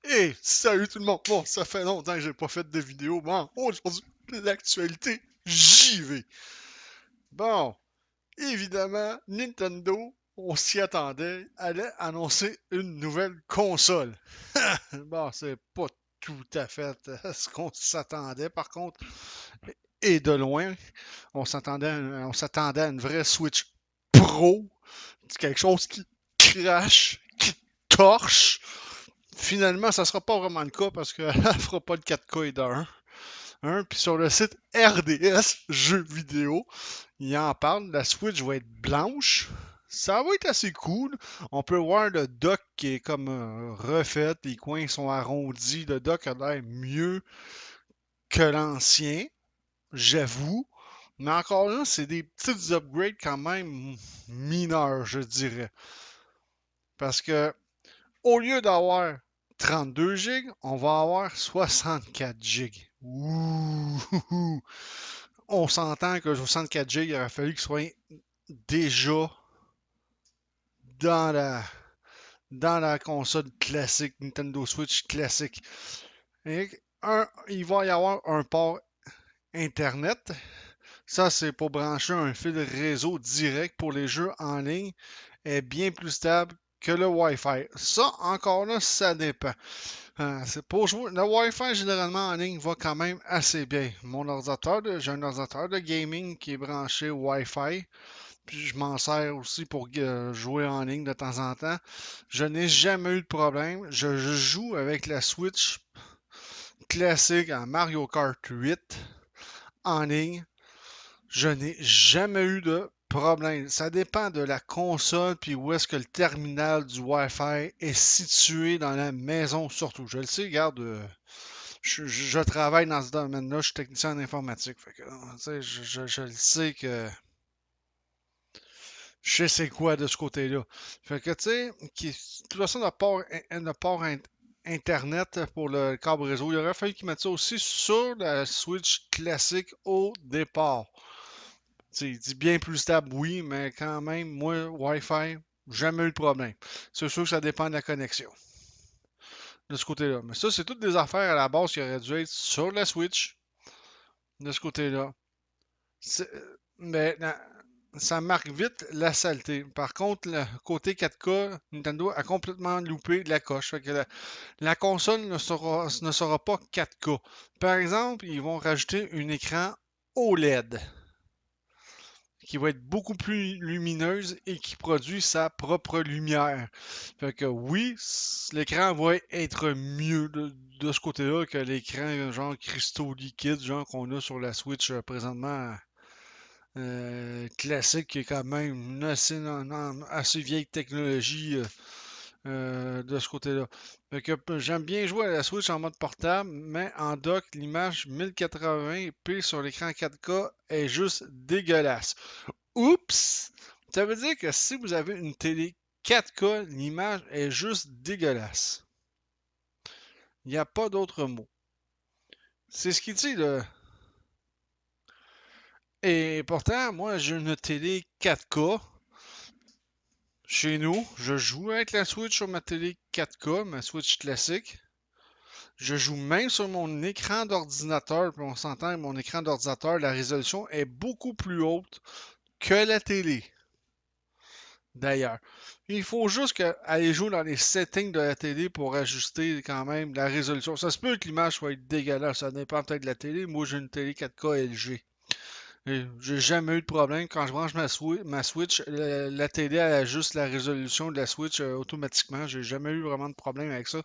Hey, salut tout le monde! Bon, ça fait longtemps que j'ai pas fait de vidéo. Bon, aujourd'hui, l'actualité, j'y vais. Bon, évidemment, Nintendo, on s'y attendait, allait annoncer une nouvelle console. Bon, c'est pas tout à fait ce qu'on s'attendait, par contre. Et de loin, on s'attendait à une vraie Switch Pro. C'est quelque chose qui crache, qui torche. Finalement, ça sera pas vraiment le cas parce qu'elle fera pas le 4K et d'un. Puis sur le site RDS Jeux vidéo, il en parle. La Switch va être blanche. Ça va être assez cool. On peut voir le dock qui est comme refait. Les coins sont arrondis. Le dock a l'air mieux que l'ancien, j'avoue. Mais encore là, c'est des petites upgrades quand même mineurs, je dirais. Parce que au lieu d'avoir 32 gigs, on va avoir 64 gigs. Ouh! On s'entend que 64 gigs, il aurait fallu qu'il soit déjà dans la console classique, Nintendo Switch classique. Et il va y avoir un port Internet. Ça, c'est pour brancher un fil réseau direct pour les jeux en ligne. Est bien plus stable que le Wi-Fi. Ça, encore là, ça dépend. C'est pour jouer. Le Wi-Fi, généralement, en ligne, va quand même assez bien. J'ai un ordinateur de gaming qui est branché Wi-Fi. Puis je m'en sers aussi pour jouer en ligne de temps en temps. Je n'ai jamais eu de problème. Je joue avec la Switch classique en Mario Kart 8 en ligne. Je n'ai jamais eu de problème. Ça dépend de la console puis où est-ce que le terminal du Wi-Fi est situé dans la maison surtout. Je le sais, regarde, je travaille dans ce domaine-là, je suis technicien en informatique. Fait que, je le sais que je sais c'est quoi de ce côté-là. Fait que, tu sais, de toute façon, le port Internet pour le câble réseau, il aurait fallu qu'ils mettent ça aussi sur la Switch classique au départ. Tu sais, il dit bien plus stable, oui, mais quand même, moi, Wi-Fi, jamais eu de problème. C'est sûr que ça dépend de la connexion de ce côté-là. Mais ça, c'est toutes des affaires à la base qui auraient dû être sur la Switch de ce côté-là. Mais ça marque vite la saleté. Par contre, le côté 4K, Nintendo a complètement loupé la coche. Fait que la console ne sera pas 4K. Par exemple, ils vont rajouter un écran OLED qui va être beaucoup plus lumineuse et qui produit sa propre lumière. Fait que oui, l'écran va être mieux de ce côté-là que l'écran genre cristaux liquides genre qu'on a sur la Switch présentement classique qui est quand même une assez vieille technologie de ce côté-là. Fait que j'aime bien jouer à la Switch en mode portable, mais en dock, l'image 1080p sur l'écran 4K est juste dégueulasse. Oups! Ça veut dire que si vous avez une télé 4K, l'image est juste dégueulasse. Il n'y a pas d'autre mot. C'est ce qu'il dit là. Et pourtant, moi j'ai une télé 4K. Chez nous, je joue avec la Switch sur ma télé 4K, ma Switch classique. Je joue même sur mon écran d'ordinateur, puis on s'entend, mon écran d'ordinateur, la résolution est beaucoup plus haute que la télé. D'ailleurs, il faut juste aller jouer dans les settings de la télé pour ajuster quand même la résolution. Ça se peut que l'image soit dégueulasse, ça dépend peut-être de la télé. Moi, j'ai une télé 4K LG. J'ai jamais eu de problème. Quand je branche ma Switch, la télé elle ajuste la résolution de la Switch automatiquement. J'ai jamais eu vraiment de problème avec ça.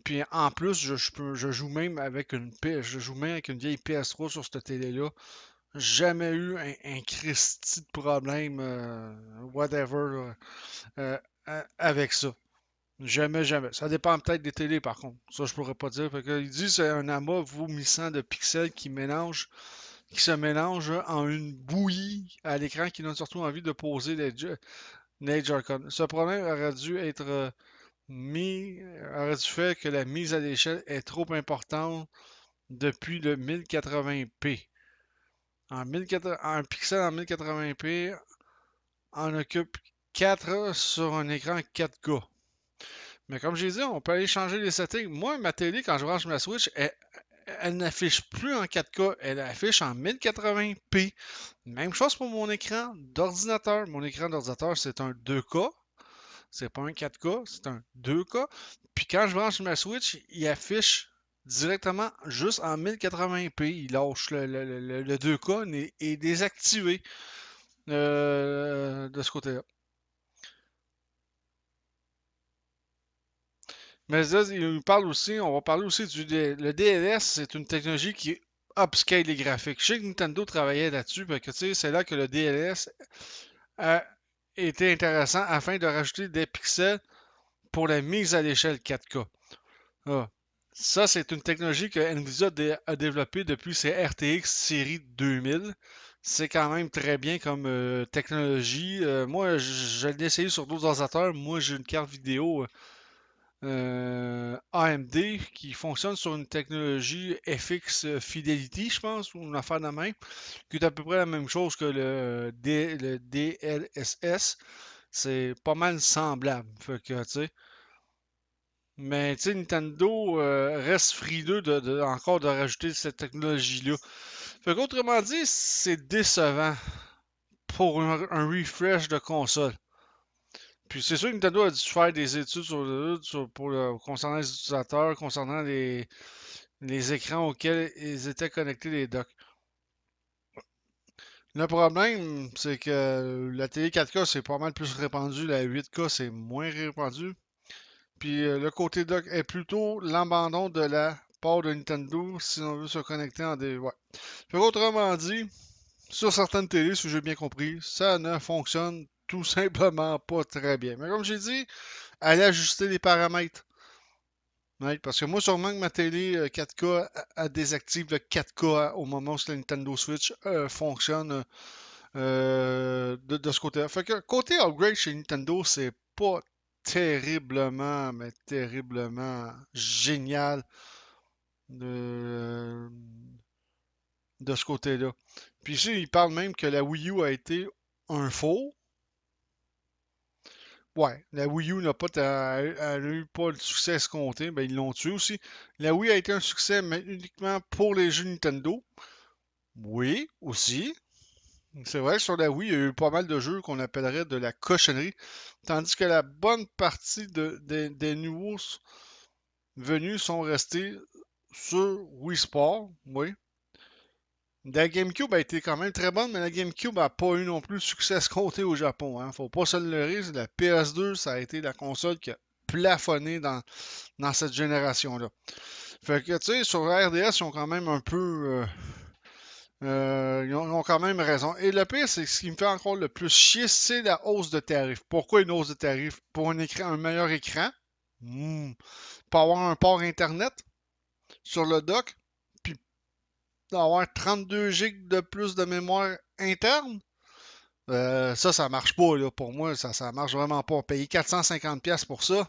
Puis en plus, je joue même avec je joue même avec une vieille PS3 sur cette télé-là. Jamais eu un Christi de problème, whatever, avec ça. Jamais, jamais. Ça dépend peut-être des télés par contre. Ça, je pourrais pas dire. Fait que, il dit que c'est un amas vomissant de pixels qui se mélange en une bouillie à l'écran qui donne surtout envie de poser les Joy-Con. Ce problème aurait dû faire que la mise à l'échelle est trop importante depuis le 1080p. Un pixel en 1080p en occupe 4 sur un écran 4K. Mais comme j'ai dit, on peut aller changer les settings. Moi, ma télé, quand je branche ma Switch, elle n'affiche plus en 4K, elle affiche en 1080p. Même chose pour mon écran d'ordinateur. Mon écran d'ordinateur, c'est un 2K. C'est pas un 4K, c'est un 2K. Puis quand je branche ma Switch, il affiche directement juste en 1080p. Il lâche le 2K est désactivé de ce côté-là. Mais là, on va parler aussi le DLS, c'est une technologie qui upscale les graphiques. Je sais que Nintendo travaillait là-dessus, parce que tu sais, c'est là que le DLS a été intéressant afin de rajouter des pixels pour la mise à l'échelle 4K. Ah. Ça, c'est une technologie que Nvidia a développée depuis ses RTX série 2000. C'est quand même très bien comme technologie. Moi, je l'ai essayé sur d'autres ordinateurs. Moi, j'ai une carte vidéo AMD qui fonctionne sur une technologie FX Fidelity, je pense, ou une affaire de même, qui est à peu près la même chose que le DLSS. C'est pas mal semblable. Fait que, tu sais, mais tu sais, Nintendo reste frileux encore de rajouter cette technologie-là. Fait qu'autrement dit, c'est décevant pour un refresh de console. Puis c'est sûr que Nintendo a dû faire des études concernant les utilisateurs, concernant les écrans auxquels ils étaient connectés les docks. Le problème, c'est que la télé 4K c'est pas mal plus répandu, la 8K c'est moins répandu. Puis le côté dock est plutôt l'abandon de la part de Nintendo si on veut se connecter en des. Ouais. Fait autrement dit, sur certaines télés, si j'ai bien compris, ça ne fonctionne tout simplement pas très bien. Mais comme j'ai dit, allez ajuster les paramètres. Ouais, parce que moi, sûrement que ma télé 4K désactive le 4K au moment où la Nintendo Switch fonctionne de ce côté-là. Fait que côté upgrade chez Nintendo, c'est pas terriblement, mais terriblement génial de, de ce côté-là. Puis ici, il parle même que la Wii U a été un faux. Ouais, la Wii U n'a pas, elle a eu pas le succès escompté, ben ils l'ont tué aussi. La Wii a été un succès, mais uniquement pour les jeux Nintendo. Oui, aussi. C'est vrai que sur la Wii, il y a eu pas mal de jeux qu'on appellerait de la cochonnerie. Tandis que la bonne partie des nouveaux venus sont restés sur Wii Sport. Oui. La GameCube a été quand même très bonne, mais la GameCube n'a pas eu non plus le succès escompté au Japon. Hein. Faut pas se le leurrer. La PS2, ça a été la console qui a plafonné dans cette génération-là. Fait que, tu sais, sur la RDS, ils ont quand même un peu. Ils ont quand même raison. Et le pire, c'est que ce qui me fait encore le plus chier, c'est la hausse de tarifs. Pourquoi une hausse de tarifs? Pour un meilleur écran, pour avoir un port Internet sur le dock, puis avoir 32 GB de plus de mémoire interne. Ça marche pas, là. Pour moi, ça marche vraiment pas. Payer 450$ pour ça,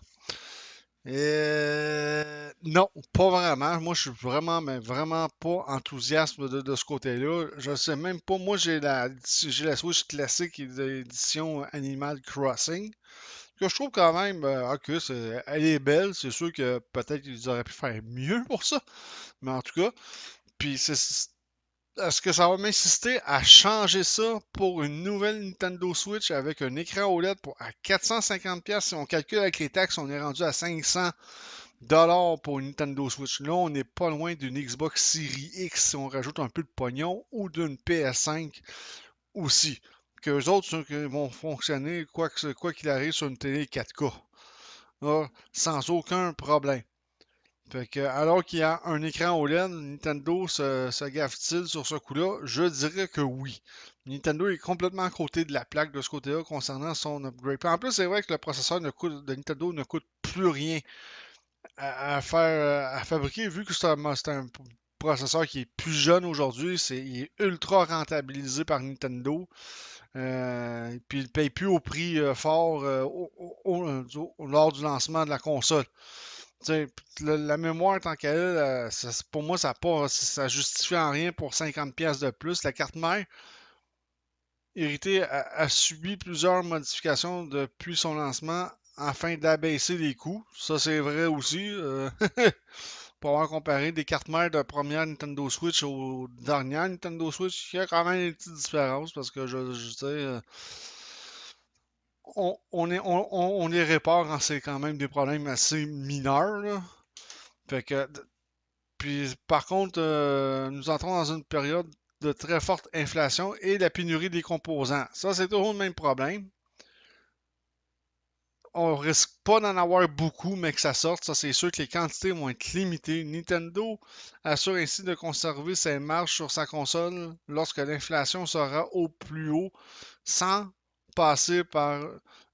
non, pas vraiment. Moi, je suis vraiment, mais vraiment pas enthousiaste de ce côté-là. Je sais même pas. Moi, j'ai la Switch classique édition Animal Crossing, que je trouve quand même, ok, elle est belle. C'est sûr que peut-être qu'ils auraient pu faire mieux pour ça. Mais en tout cas, puis est-ce que ça va m'insister à changer ça pour une nouvelle Nintendo Switch avec un écran OLED à 450$? Si on calcule avec les taxes, on est rendu à 500$ pour une Nintendo Switch. Là, on n'est pas loin d'une Xbox Series X si on rajoute un peu de pognon ou d'une PS5 aussi. Qu'eux autres vont fonctionner quoi qu'il arrive sur une télé 4K. Là, sans aucun problème. Fait que, alors qu'il y a un écran OLED, Nintendo se gaffe-t-il sur ce coup-là? Je dirais que oui. Nintendo est complètement à côté de la plaque de ce côté-là concernant son upgrade. Puis en plus, c'est vrai que le processeur de Nintendo ne coûte plus rien à fabriquer, vu que c'est un processeur qui est plus jeune aujourd'hui, il est ultra rentabilisé par Nintendo. Puis il ne paye plus au prix fort lors du lancement de la console. T'sais, la mémoire tant qu'elle, pour moi, ça justifie en rien pour 50$ de plus. La carte mère, héritée, a subi plusieurs modifications depuis son lancement afin d'abaisser les coûts. Ça, c'est vrai aussi. Pour avoir comparé des cartes mères de première Nintendo Switch aux dernières Nintendo Switch, il y a quand même une petite différence parce que je sais, on les répare quand c'est quand même des problèmes assez mineurs, là. Fait que, puis par contre, nous entrons dans une période de très forte inflation et la pénurie des composants. Ça, c'est toujours le même problème. On risque pas d'en avoir beaucoup, mais que ça sorte. Ça, c'est sûr que les quantités vont être limitées. Nintendo assure ainsi de conserver ses marges sur sa console lorsque l'inflation sera au plus haut, sans passer par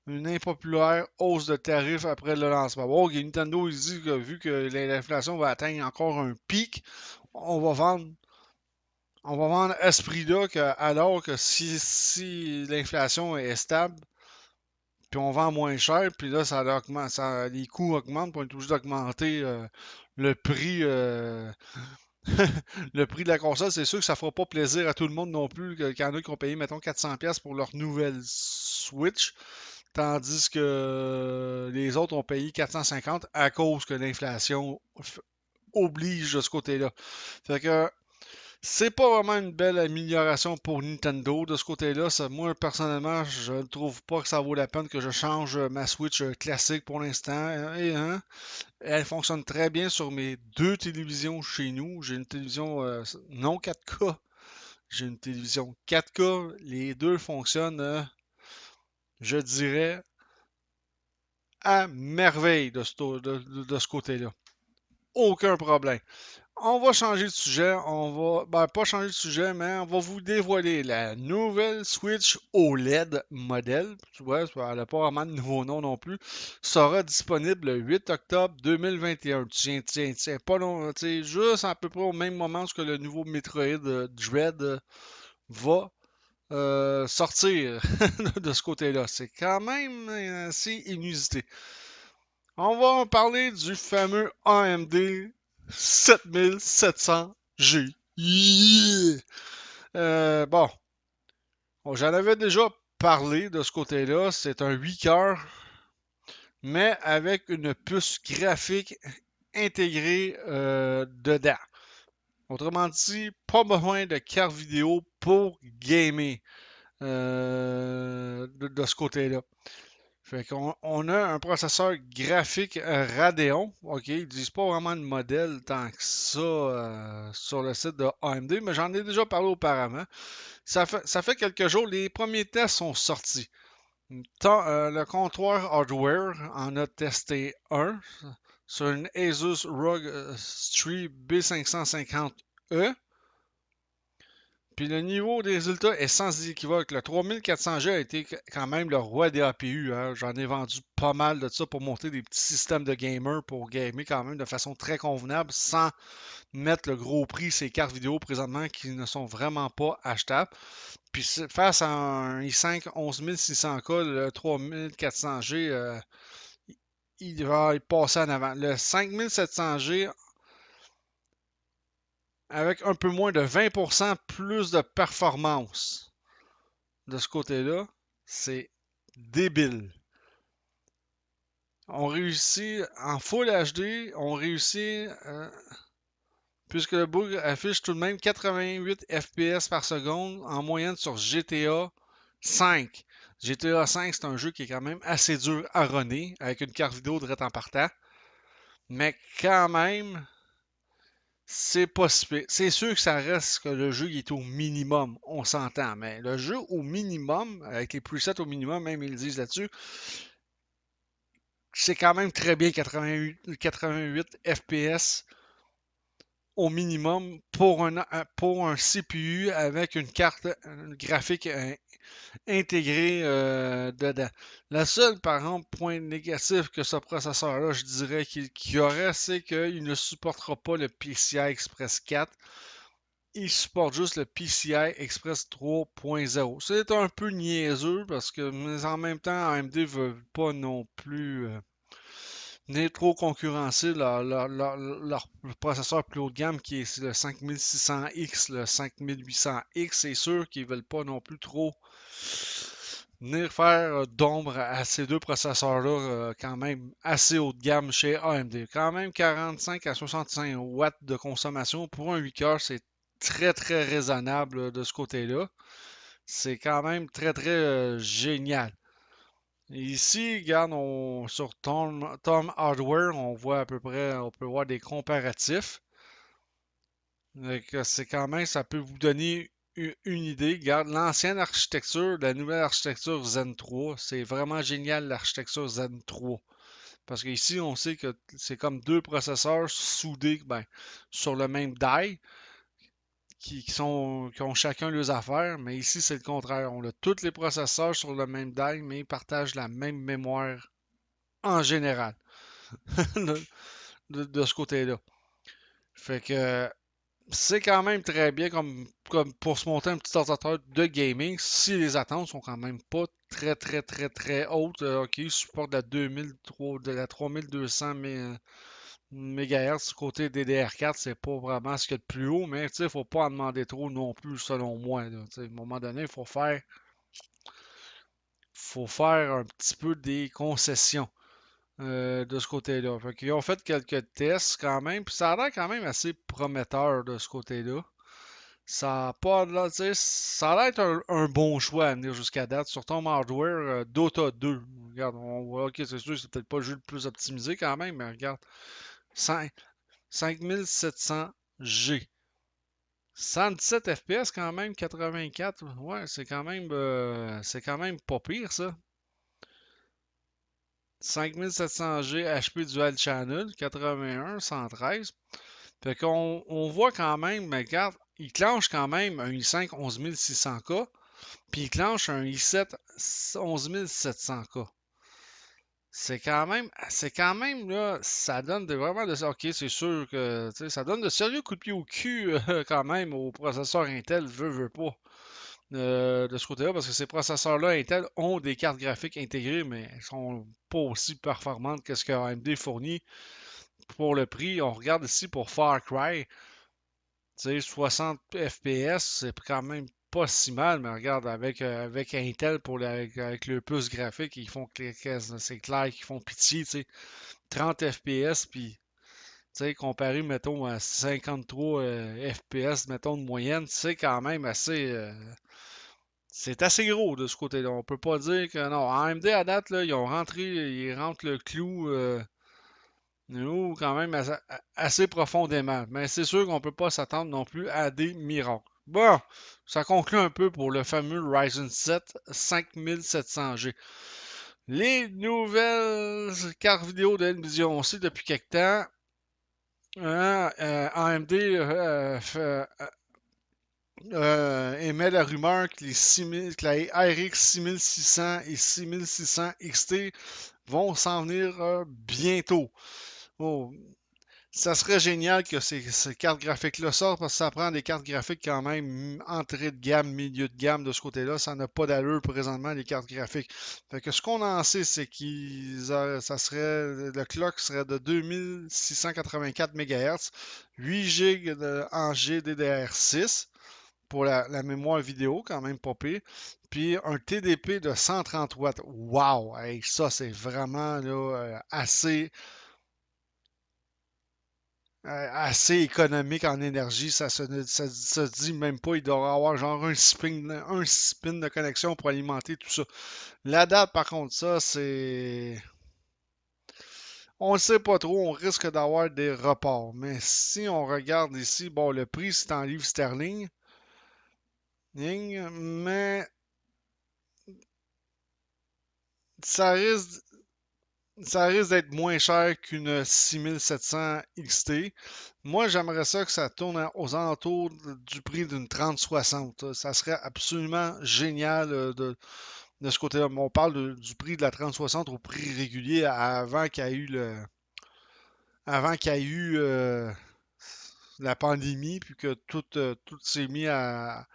une impopulaire hausse de tarifs après le lancement. Bon, Nintendo il dit que vu que l'inflation va atteindre encore un pic, on va vendre. On va vendre à ce prix-là alors que si l'inflation est stable, puis on vend moins cher, puis là, les coûts augmentent, puis on est obligé d'augmenter le prix le prix de la console. C'est sûr que ça fera pas plaisir à tout le monde non plus, qu'il y en a qui ont payé, mettons, 400$ pour leur nouvelle Switch, tandis que les autres ont payé 450 à cause que l'inflation oblige de ce côté-là. Fait que c'est pas vraiment une belle amélioration pour Nintendo de ce côté-là. Moi, personnellement, je ne trouve pas que ça vaut la peine que je change ma Switch classique pour l'instant. Et, hein, elle fonctionne très bien sur mes deux télévisions chez nous. J'ai une télévision non 4K. J'ai une télévision 4K. Les deux fonctionnent, je dirais, à merveille de ce côté-là. Aucun problème. On va changer de sujet. Pas changer de sujet, mais on va vous dévoiler la nouvelle Switch OLED modèle. Tu vois, elle n'a pas vraiment de nouveau nom non plus. Sera disponible le 8 octobre 2021. Tiens, pas long, juste à peu près au même moment que le nouveau Metroid Dread va sortir de ce côté-là. C'est quand même assez inusité. On va en parler du fameux AMD 7700G. Yeah! Bon, j'en avais déjà parlé de ce côté-là. C'est un 8 cœurs, mais avec une puce graphique intégrée dedans. Autrement dit, pas besoin de carte vidéo pour gamer de ce côté-là. Fait qu'on a un processeur graphique Radeon. OK, ils disent pas vraiment de modèle tant que ça sur le site de AMD, mais j'en ai déjà parlé auparavant. Ça fait quelques jours, les premiers tests sont sortis. Le comptoir hardware en a testé un sur une Asus ROG Strix B550E. Puis le niveau des résultats est sans équivoque. Le 3400G a été quand même le roi des APU, hein. J'en ai vendu pas mal de ça pour monter des petits systèmes de gamer pour gamer quand même de façon très convenable sans mettre le gros prix ces cartes vidéo présentement qui ne sont vraiment pas achetables. Puis face à un i5 11600K, le 3400G, il va y passer en avant. Le 5700G, avec un peu moins de 20% plus de performance de ce côté-là, c'est débile. On réussit en Full HD, on réussit, puisque le bug affiche tout de même 88 FPS par seconde en moyenne sur GTA 5. GTA 5, c'est un jeu qui est quand même assez dur à runner avec une carte vidéo direct en partant. Mais quand même, c'est pas si pire. C'est sûr que ça reste que le jeu il est au minimum, on s'entend. Mais le jeu au minimum, avec les presets au minimum, même ils le disent là-dessus, c'est quand même très bien 88 FPS au minimum pour un CPU avec une carte graphique intégrée dedans. La seule, par exemple, point négatif que ce processeur-là, je dirais qu'il y aurait, c'est qu'il ne supportera pas le PCI Express 4. Il supporte juste le PCI Express 3.0. C'est un peu niaiseux parce que, mais en même temps, AMD ne veut pas non plus n'est trop concurrencer leur processeur plus haut de gamme qui est le 5600X, le 5800X. C'est sûr qu'ils veulent pas non plus trop venir faire d'ombre à ces deux processeurs-là, quand même assez haut de gamme chez AMD. Quand même 45 à 65 watts de consommation pour un 8 cœurs, c'est très très raisonnable de ce côté-là. C'est quand même très très génial. Ici, regarde, sur Tom Hardware, on voit à peu près, on peut voir des comparatifs. C'est quand même, ça peut vous donner une idée. Regarde, l'ancienne architecture, la nouvelle architecture Zen 3, c'est vraiment génial l'architecture Zen 3. Parce qu'ici, on sait que c'est comme deux processeurs soudés ben, sur le même die qui ont chacun leurs affaires, mais ici, c'est le contraire. On a tous les processeurs sur le même die, mais ils partagent la même mémoire en général de ce côté-là. Fait que c'est quand même très bien comme pour se monter un petit ordinateur de gaming si les attentes sont quand même pas très très très très hautes. Ok, il supporte la 2003, de la 3200 MHz du côté DDR4, c'est pas vraiment ce qu'il y a de plus haut, mais il faut pas en demander trop non plus selon moi. Là. À un moment donné, faut faire un petit peu des concessions de ce côté-là. Fait qu'ils ont fait quelques tests quand même, puis ça a l'air quand même assez prometteur de ce côté-là. Ça a pas là, tu sais, ça a l'air être un bon choix à venir jusqu'à date sur ton hardware Dota 2. Regarde, on voit, ok, c'est sûr, c'est peut-être pas le jeu le plus optimisé quand même, mais regarde, 5700G. 117 FPS quand même, 84. Ouais, c'est quand même pas pire ça. 5700G HP Dual Channel, 81, 113. Fait qu'on on voit quand même, mais regarde, il clenche quand même un i5 11600K, puis il clenche un i7 11700K. C'est quand même, là, ça donne vraiment de, ok, c'est sûr que, tu sais, ça donne de sérieux coups de pied au cul, quand même, aux processeurs Intel, veut pas, de ce côté-là, parce que ces processeurs-là, Intel, ont des cartes graphiques intégrées, mais elles sont pas aussi performantes que ce que AMD fournit pour le prix. On regarde ici pour Far Cry, tu sais, 60 FPS, c'est quand même pas si mal, mais regarde, avec Intel avec le plus graphique, ils font c'est clair qu'ils font pitié, tu sais. 30 FPS, puis, tu sais, comparé, mettons, à 53 FPS, mettons, de moyenne, c'est quand même assez. C'est assez gros de ce côté-là. On peut pas dire que non. AMD à date, là, ils rentrent le clou. Nous, quand même assez profondément. Mais c'est sûr qu'on ne peut pas s'attendre non plus à des miracles. Bon, ça conclut un peu pour le fameux Ryzen 7 5700G. Les nouvelles cartes vidéo de Nvidia, on sait depuis quelque temps, hein, AMD émet la rumeur que, que la RX 6600 et 6600 XT vont s'en venir bientôt. Oh, ça serait génial que ces cartes graphiques-là sortent parce que ça prend des cartes graphiques quand même entrée de gamme, milieu de gamme de ce côté-là. Ça n'a pas d'allure présentement les cartes graphiques. Fait que ce qu'on en sait, c'est ça serait le clock serait de 2684 MHz, 8 GB en GDDR6 pour la mémoire vidéo, quand même pas pire. Puis un TDP de 130 watts. Wow! Hey, ça, c'est vraiment là, assez économique en énergie. Ça se dit même pas. Il doit avoir genre un spin de connexion pour alimenter tout ça. La date, par contre, ça, c'est. On ne sait pas trop. On risque d'avoir des reports. Mais si on regarde ici, bon, le prix, c'est en livres sterling. Mais ça risque, ça risque d'être moins cher qu'une 6700 XT. Moi, j'aimerais ça que ça tourne aux alentours du prix d'une 3060. Ça serait absolument génial de ce côté-là. Mais on parle du prix de la 3060 au prix régulier avant qu'il y ait eu la pandémie, puis que tout s'est mis à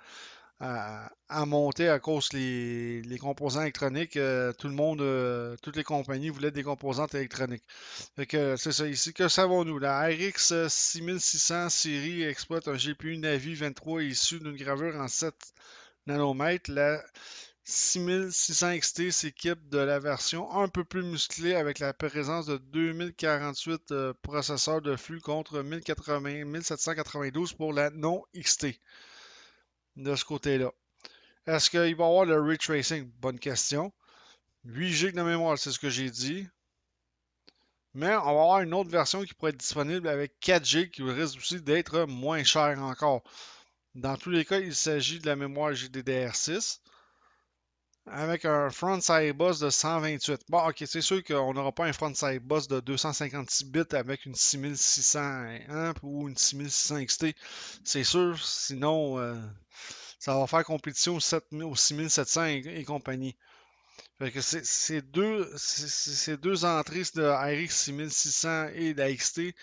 monter à cause les composants électroniques. Tout le monde, toutes les compagnies voulaient des composantes électroniques. Fait que c'est ça ici. Que savons-nous? La RX 6600 série exploite un GPU Navi 23 issu d'une gravure en 7 nanomètres. 6600 XT s'équipe de la version un peu plus musclée avec la présence de 2048 processeurs de flux contre 1792 pour la non XT de ce côté-là. Est-ce qu'il va y avoir le ray tracing? Bonne question. 8 GB de mémoire, c'est ce que j'ai dit. Mais on va avoir une autre version qui pourrait être disponible avec 4 GB qui risque aussi d'être moins cher encore. Dans tous les cas, il s'agit de la mémoire GDDR6 avec un frontside bus de 128. Bon, ok, c'est sûr qu'on n'aura pas un frontside bus de 256 bits avec une 6600 hein, ou une 6600 XT. C'est sûr, sinon ça va faire compétition au 6700 et compagnie. Fait que ces deux entrées de RX 6600 et la XT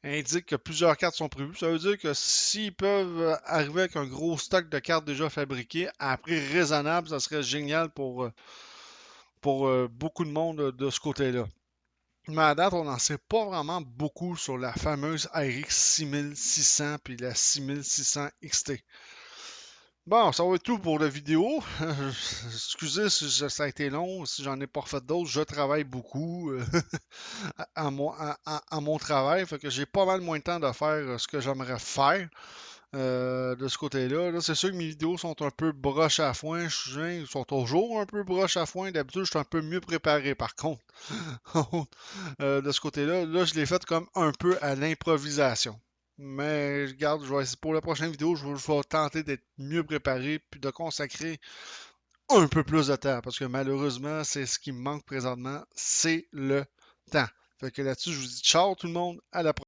indiquent que plusieurs cartes sont prévues. Ça veut dire que s'ils peuvent arriver avec un gros stock de cartes déjà fabriquées à prix raisonnable, ça serait génial pour beaucoup de monde de ce côté-là. Mais à date, on n'en sait pas vraiment beaucoup sur la fameuse RX 6600 puis la 6600 XT. Bon, ça va être tout pour la vidéo. Excusez si ça a été long, si j'en ai pas refait d'autres. Je travaille beaucoup à mon travail, fait que j'ai pas mal moins de temps de faire ce que j'aimerais faire de ce côté-là. Là, c'est sûr que mes vidéos sont un peu broche à foin. Ils sont toujours un peu broche à foin. D'habitude, je suis un peu mieux préparé par contre. De ce côté-là, là, je l'ai fait comme un peu à l'improvisation. Mais regarde, pour la prochaine vidéo, je vais tenter d'être mieux préparé puis de consacrer un peu plus de temps. Parce que malheureusement, c'est ce qui me manque présentement, c'est le temps. Fait que là-dessus, je vous dis ciao tout le monde, à la prochaine.